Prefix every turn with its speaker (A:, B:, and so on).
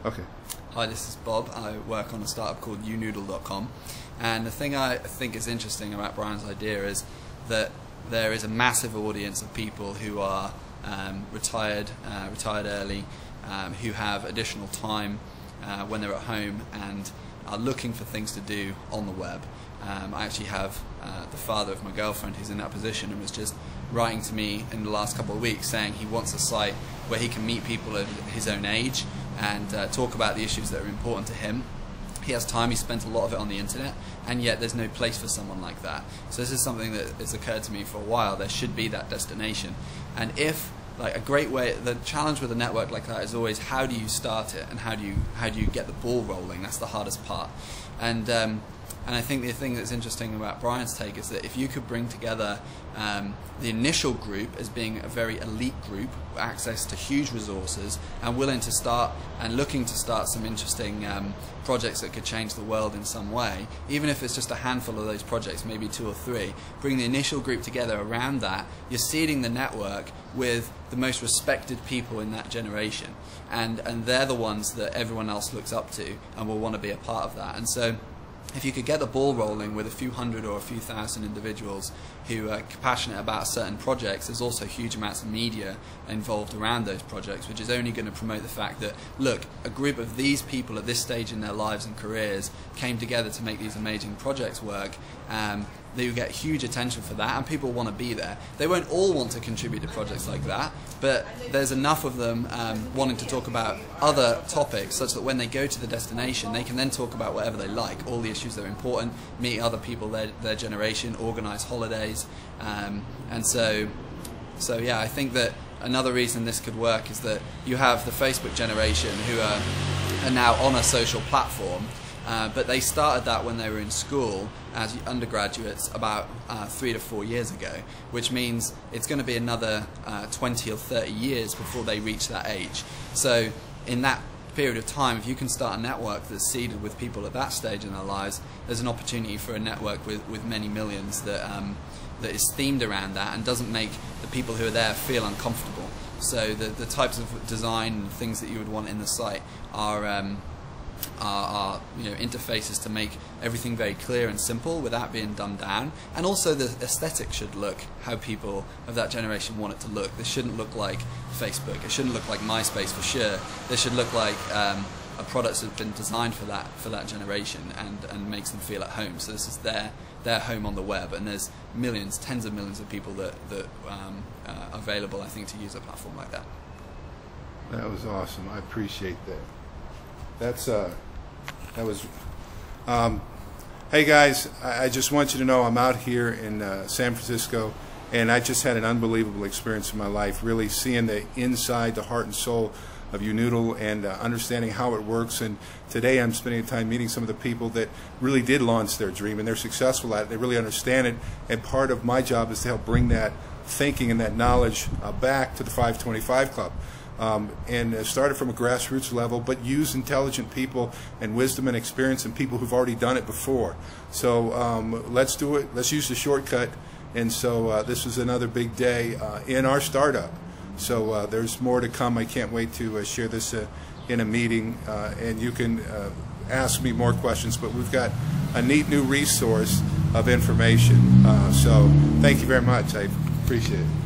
A: Okay.
B: Hi, this is Bob. I work on a startup called unoodle.com, and the thing I think is interesting about Brian's idea is that there is a massive audience of people who are retired early, who have additional time when they're at home and are looking for things to do on the web. I actually have the father of my girlfriend who's in that position and was just writing to me in the last couple of weeks saying he wants a site where he can meet people of his own age and talk about the issues that are important to him. He has time, he spent a lot of it on the internet, and yet there's no place for someone like that. So this is something that has occurred to me for a while. There should be that destination. And if, like, a great way, the challenge with a network like that is always how do you start it and how do you get the ball rolling. That's the hardest part. And I think the thing that's interesting about Brian's take is that if you could bring together the initial group as being a very elite group with access to huge resources and willing to start and looking to start some interesting projects that could change the world in some way, even if it's just a handful of those projects, maybe 2 or 3, bring the initial group together around that, you're seeding the network with the most respected people in that generation, and they're the ones that everyone else looks up to and will want to be a part of that. And so if you could get the ball rolling with a few hundred or a few thousand individuals who are passionate about certain projects, there's also huge amounts of media involved around those projects, which is only going to promote the fact that, look, a group of these people at this stage in their lives and careers came together to make these amazing projects work. They will get huge attention for that, and people want to be there. They won't all want to contribute to projects like that, but there's enough of them wanting to talk about other topics such that when they go to the destination, they can then talk about whatever they like, all the issues that are important, meet other people their generation, organise holidays, and so yeah, I think that another reason this could work is that you have the Facebook generation who are now on a social platform. But they started that when they were in school as undergraduates about 3 to 4 years ago, which means it's going to be another 20 or 30 years before they reach that age. So in that period of time, if you can start a network that's seeded with people at that stage in their lives, there's an opportunity for a network with many millions that is themed around that and doesn't make the people who are there feel uncomfortable. So the types of design and things that you would want in the site are interfaces to make everything very clear and simple without being dumbed down, and also the aesthetic should look how people of that generation want it to look. This shouldn't look like Facebook, it shouldn't look like MySpace for sure. This should look like a product that's been designed for that generation and makes them feel at home. So this is their home on the web, and there's millions, tens of millions of people that are available, I think, to use a platform like that.
A: That was awesome. I appreciate that. That was. Hey guys, I just want you to know I'm out here in San Francisco, and I just had an unbelievable experience in my life, really seeing the inside, the heart and soul of uNoodle and understanding how it works. And today I'm spending time meeting some of the people that really did launch their dream, and they're successful at it. They really understand it, and part of my job is to help bring that thinking and that knowledge back to the 525 Club. And started from a grassroots level, but use intelligent people and wisdom and experience and people who've already done it before. So let's do it. Let's use the shortcut. And so this is another big day in our startup. So there's more to come. I can't wait to share this in a meeting, and you can ask me more questions. But we've got a neat new resource of information. So thank you very much. I appreciate it.